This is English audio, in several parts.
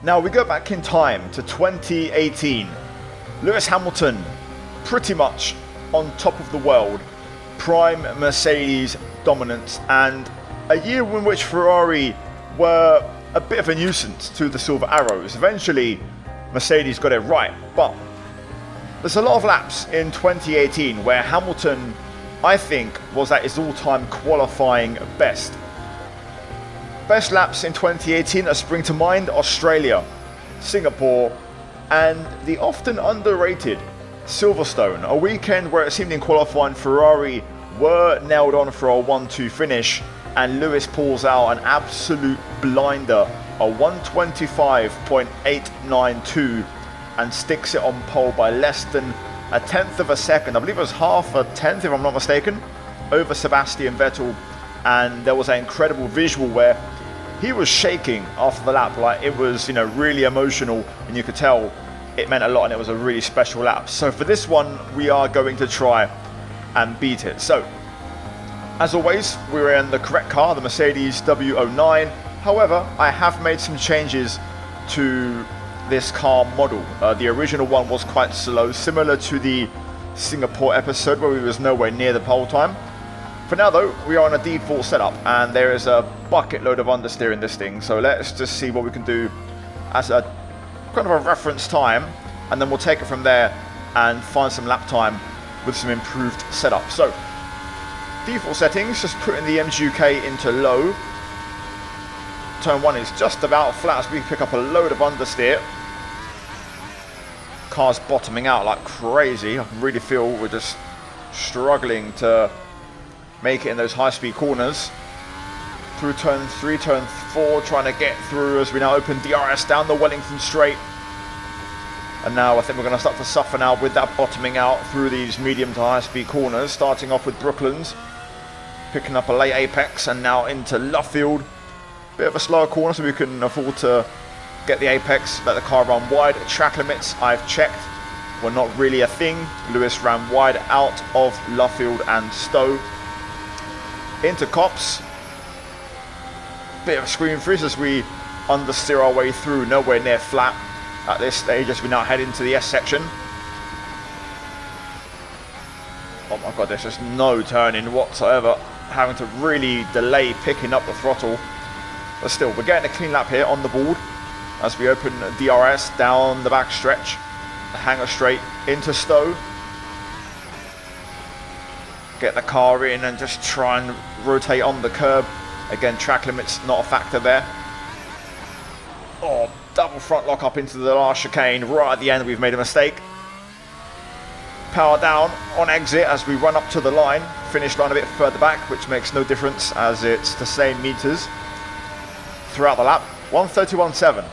Now we go back in time to 2018. Lewis Hamilton pretty much on top of the world, prime Mercedes dominance, and a year in which Ferrari were a bit of a nuisance to the Silver Arrows. Eventually Mercedes got it right, but there's a lot of laps in 2018 where Hamilton, I think, was at his all-time qualifying best. Best laps in 2018 that spring to mind: Australia, Singapore, and the often underrated Silverstone, a weekend where it seemed in qualifying Ferrari were nailed on for a 1-2 finish, and Lewis pulls out an absolute blinder, a 125.892, and sticks it on pole by less than a tenth of a second. I believe it was half a tenth, if I'm not mistaken, over Sebastian Vettel. And there was an incredible visual where he was shaking after the lap, like it was, really emotional, and you could tell it meant a lot, and it was a really special lap. So for this one, we are going to try and beat it. So, as always, we're in the correct car, the Mercedes W09. However, I have made some changes to this car model. The original one was quite slow, similar to the Singapore episode where we was nowhere near the pole time. For now though, we are on a default setup, and there is a bucket load of understeer in this thing, so let's just see what we can do as a kind of a reference time, and then we'll take it from there and find some lap time with some improved setup. So, default settings, just putting the MGUK into low. Turn 1 is just about flat as we pick up a load of understeer. Car's bottoming out like crazy. I can really feel we're just struggling to make it in those high-speed corners. Through turn 3, turn 4, trying to get through as we now open DRS down the Wellington straight. And now I think we're going to start to suffer now with that bottoming out through these medium to high-speed corners, starting off with Brooklands, picking up a late apex, and now into Luffield. Bit of a slower corner so we can afford to get the apex, let the car run wide. Track limits, I've checked, were not really a thing. Lewis ran wide out of Luffield and Stowe. Into Copse. Bit of a screen freeze as we understeer our way through, nowhere near flat at this stage as we now head into the S section. Oh my god, there's just no turning whatsoever. Having to really delay picking up the throttle. But still, we're getting a clean lap here on the board as we open DRS down the back stretch. The hanger straight into Stowe. Get the car in and just try and rotate on the curb. Again, track limits not a factor there. Oh, double front lock up into the last chicane. Right at the end, we've made a mistake. Power down on exit as we run up to the line. Finish line a bit further back, which makes no difference as it's the same meters throughout the lap. 131.7.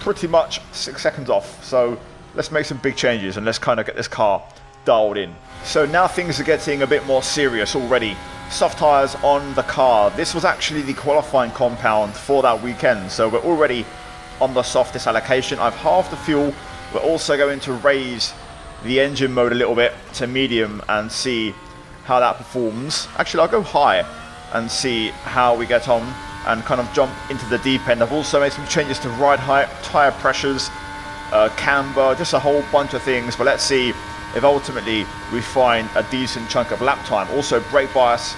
Pretty much 6 seconds off. So let's make some big changes and let's kind of get this car dialed in. So now things are getting a bit more serious already. Soft tyres on the car. This was actually the qualifying compound for that weekend, so we're already on the softest allocation. I've halved the fuel. We're also going to raise the engine mode a little bit to medium and see how that performs. Actually, I'll go high and see how we get on and kind of jump into the deep end. I've also made some changes to ride height, tyre pressures, camber, just a whole bunch of things, but let's see if ultimately we find a decent chunk of lap time. Also, brake bias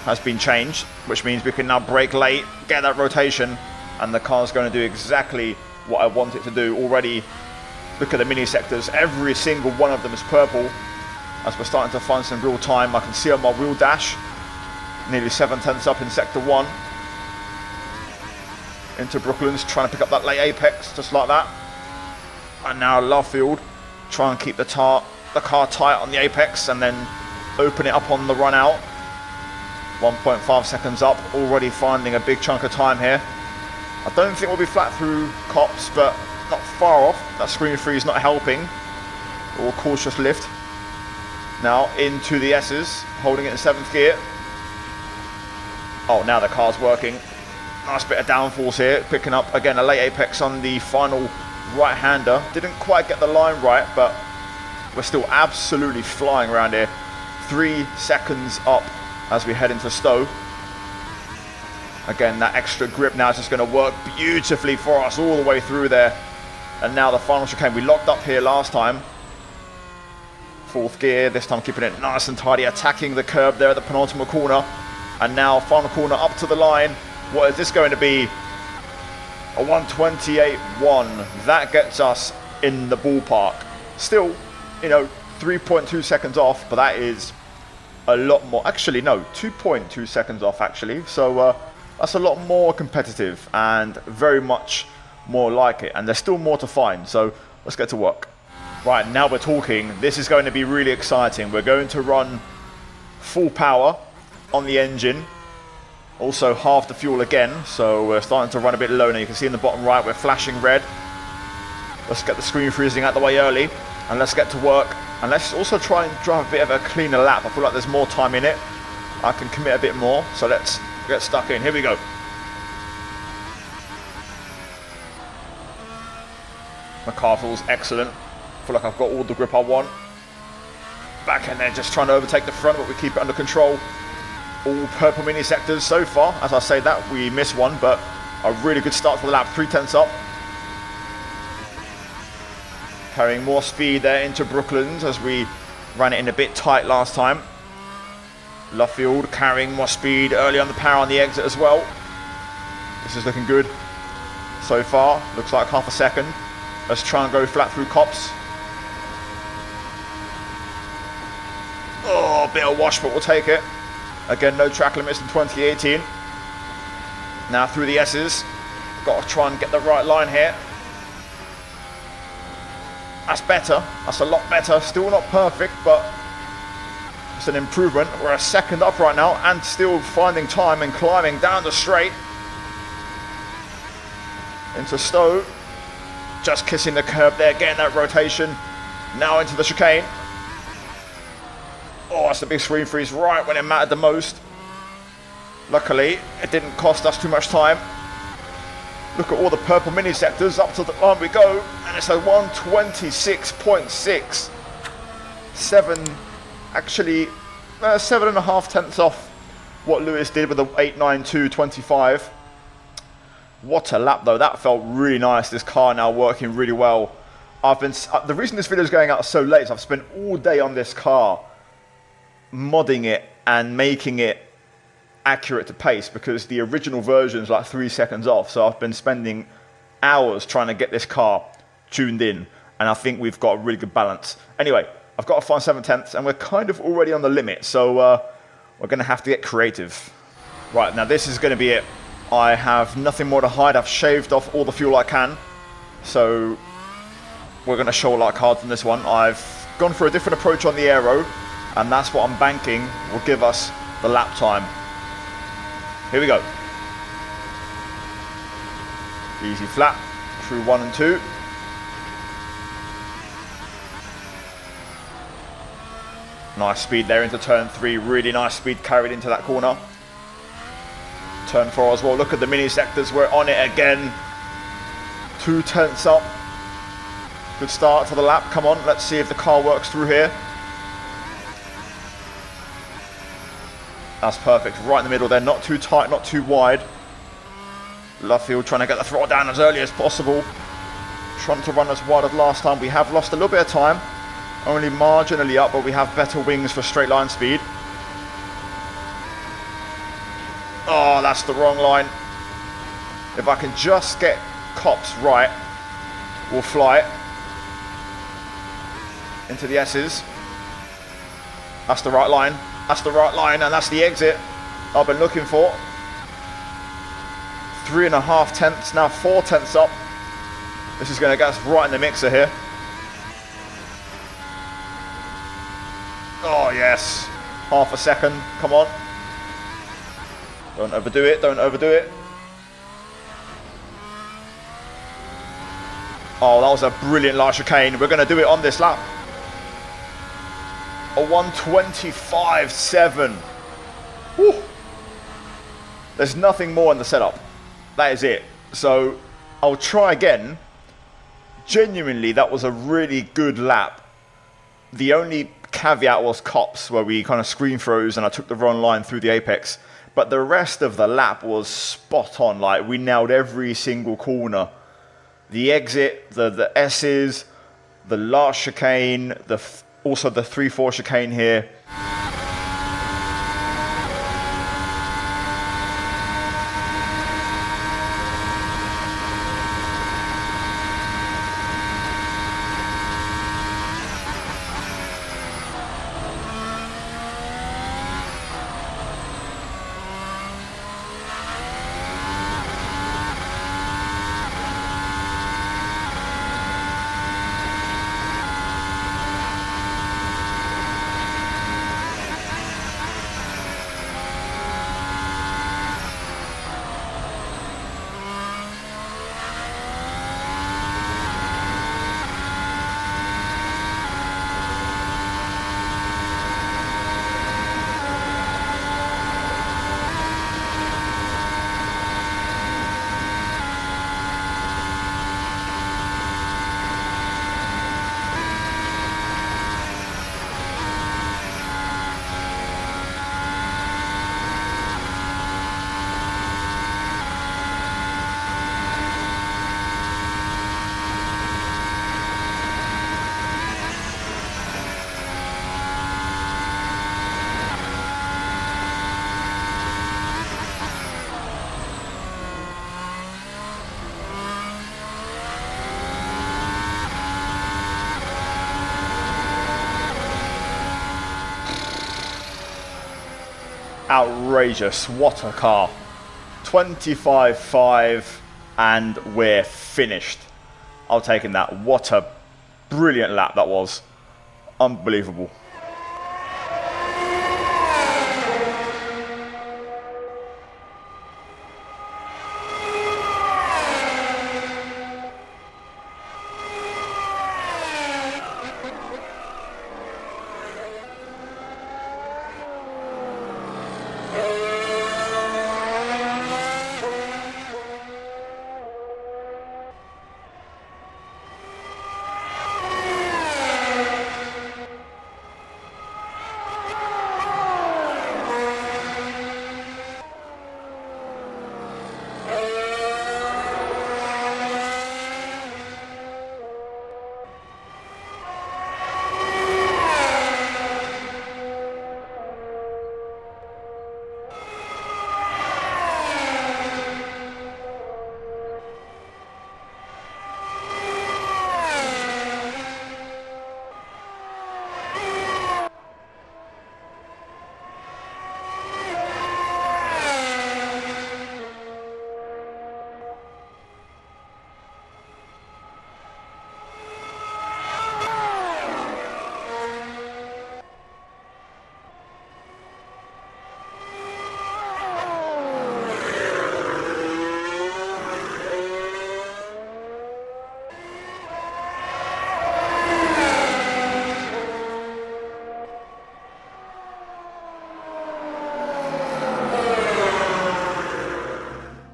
has been changed, which means we can now brake late, get that rotation, and the car's going to do exactly what I want it to do. Already, look at the mini sectors, every single one of them is purple. As we're starting to find some real time, I can see on my wheel dash, nearly 7/10 up in sector 1. Into Brooklands, trying to pick up that late apex, just like that. And now Luffield, try and keep the car tight on the apex and then open it up on the run out. 1.5 seconds up, already finding a big chunk of time here. I don't think we'll be flat through Copse, but not far off. That screen freeze not helping. Or cautious lift. Now into the S's, holding it in 7th gear. Oh, now the car's working. Nice bit of downforce here, picking up again a late apex on the final right-hander. Didn't quite get the line right, but we're still absolutely flying around here. 3 seconds up as we head into Stowe. Again, that extra grip now is just going to work beautifully for us all the way through there. And now the final chicane. We locked up here last time. Fourth gear, this time keeping it nice and tidy, attacking the curb there at the penultimate corner. And now final corner up to the line. What is this going to be? A 1:28.1. That gets us in the ballpark. Still, you know, 3.2 seconds off, but that is a lot more. Actually, no, 2.2 seconds off, actually. So that's a lot more competitive and very much more like it. And there's still more to find, so let's get to work. Right, now we're talking. This is going to be really exciting. We're going to run full power on the engine. Also half the fuel again, so we're starting to run a bit low now. You can see in the bottom right we're flashing red. Let's get the screen freezing out the way early, and let's get to work. And let's also try and drive a bit of a cleaner lap. I feel like there's more time in it. I can commit a bit more, so let's get stuck in. Here we go. My car feels excellent. I feel like I've got all the grip I want. Back in there, just trying to overtake the front, but we keep it under control. All purple mini sectors so far. As I say that, we missed one, but a really good start for the lap. 3/10 up. Carrying more speed there into Brooklands as we ran it in a bit tight last time. Luffield carrying more speed early on the power on the exit as well. This is looking good so far. Looks like half a second. Let's try and go flat through Cops. Oh, a bit of wash, but we'll take it. Again, no track limits in 2018. Now through the S's. Got to try and get the right line here. That's better. That's a lot better. Still not perfect, but it's an improvement. We're a second up right now and still finding time and climbing down the straight. Into Stowe. Just kissing the curb there, getting that rotation. Now into the chicane. Oh, that's a big screen freeze right when it mattered the most. Luckily, it didn't cost us too much time. Look at all the purple mini sectors. Up to the line we go. And it's a 1:26.6. 7.5 tenths off what Lewis did with the 8.92.25. What a lap though. That felt really nice. This car now working really well. The reason this video is going out so late is I've spent all day on this car modding it and making it accurate to pace, because the original version is like 3 seconds off. So I've been spending hours trying to get this car tuned in, and I think we've got a really good balance. Anyway, I've got to find 7/10, and we're kind of already on the limit, so we're going to have to get creative. Right, now this is going to be it. I have nothing more to hide. I've shaved off all the fuel I can, so we're going to show a lot of cards in this one. I've gone for a different approach on the aero, and that's what I'm banking will give us the lap time. Here we go. Easy flat through 1 and 2. Nice speed there into turn 3. Really nice speed carried into that corner. Turn 4 as well. Look at the mini sectors. We're on it again. 2 tenths up. Good start to the lap. Come on, let's see if the car works through here. That's perfect. Right in the middle there. Not too tight, not too wide. Luffield trying to get the throttle down as early as possible. Trying to run as wide as last time. We have lost a little bit of time. Only marginally up, but we have better wings for straight line speed. Oh, that's the wrong line. If I can just get Cops right, we'll fly it into the S's. That's the right line. That's the right line, and that's the exit I've been looking for. 3.5 tenths, now 4 tenths up. This is going to get us right in the mixer here. Oh yes, half a second, come on. Don't overdo it, don't overdo it. Oh, that was a brilliant last chicane. We're going to do it on this lap. A 1:25.7. Woo. There's nothing more in the setup. That is it. So I'll try again. Genuinely, that was a really good lap. The only caveat was Cops, where we kind of screen froze and I took the wrong line through the apex. But the rest of the lap was spot on. Like, we nailed every single corner. The exit, the S's, the last chicane, also the 3-4 chicane here. Outrageous, what a car. 25.5 and we're finished. I'll take in that. What a brilliant lap that was. Unbelievable.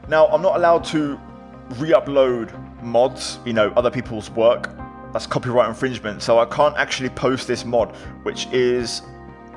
Now, I'm not allowed to re-upload mods, you know, other people's work. That's copyright infringement, so I can't actually post this mod, which is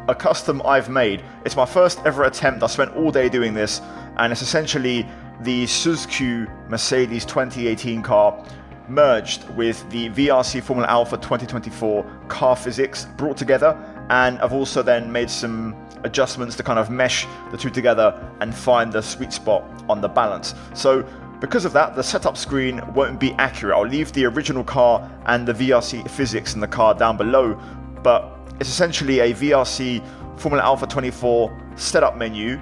a custom I've made. It's my first ever attempt. I spent all day doing this, and it's essentially the Suzuki Mercedes 2018 car merged with the VRC Formula Alpha 2024 car physics brought together, and I've also then made some adjustments to kind of mesh the two together and find the sweet spot on the balance. So because of that, the setup screen won't be accurate. I'll leave the original car and the VRC physics in the car down below, but it's essentially a VRC Formula Alpha 24 setup menu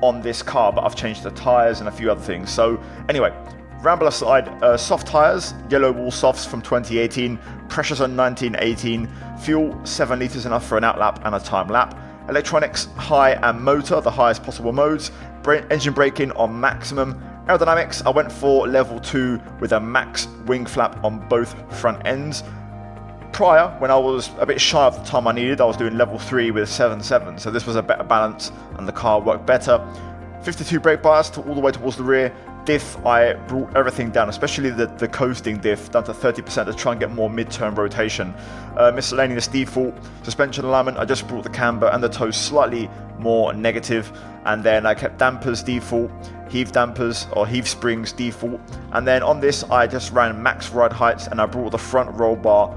on this car, but I've changed the tyres and a few other things. So anyway, ramble aside, soft tyres, yellow wall softs from 2018, pressures on 1918, fuel 7 litres enough for an outlap and a time lap, electronics high and motor, the highest possible modes, engine braking on maximum, aerodynamics I went for level 2 with a max wing flap on both front ends. Prior, when I was a bit shy of the time I needed, I was doing level 3 with 7.7, so this was a better balance and the car worked better. 52 brake bias to all the way towards the rear, diff, I brought everything down, especially the coasting diff, down to 30% to try and get more mid-turn rotation. Miscellaneous default, suspension alignment, I just brought the camber and the toe slightly more negative, and then I kept dampers default, heave dampers or heave springs default, and then on this I just ran max ride heights and I brought the front roll bar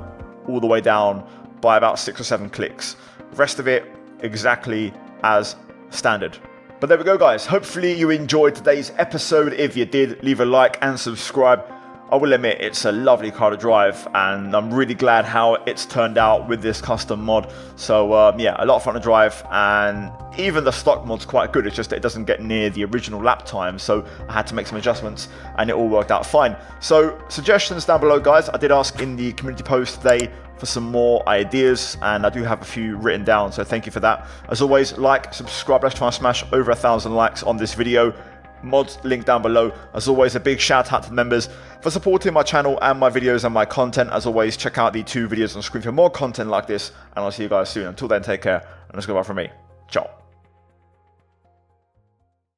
all the way down by about 6 or 7 clicks. Rest of it exactly as standard. But there we go, guys. Hopefully you enjoyed today's episode. If you did, leave a like and subscribe. I will admit it's a lovely car to drive, and I'm really glad how it's turned out with this custom mod. So yeah, a lot of fun to drive, and even the stock mod's quite good. It's just that it doesn't get near the original lap time, so I had to make some adjustments and it all worked out fine. So suggestions down below, guys. I did ask in the community post today for some more ideas, and I do have a few written down, so thank you for that. As always, like, subscribe, let's try and smash over 1,000 likes on this video. Mods link down below. As always, a big shout out to the members for supporting my channel and my videos and my content. As always, check out the 2 videos on screen for more content like this, and I'll see you guys soon. Until then, take care, and let's go back from me. Ciao.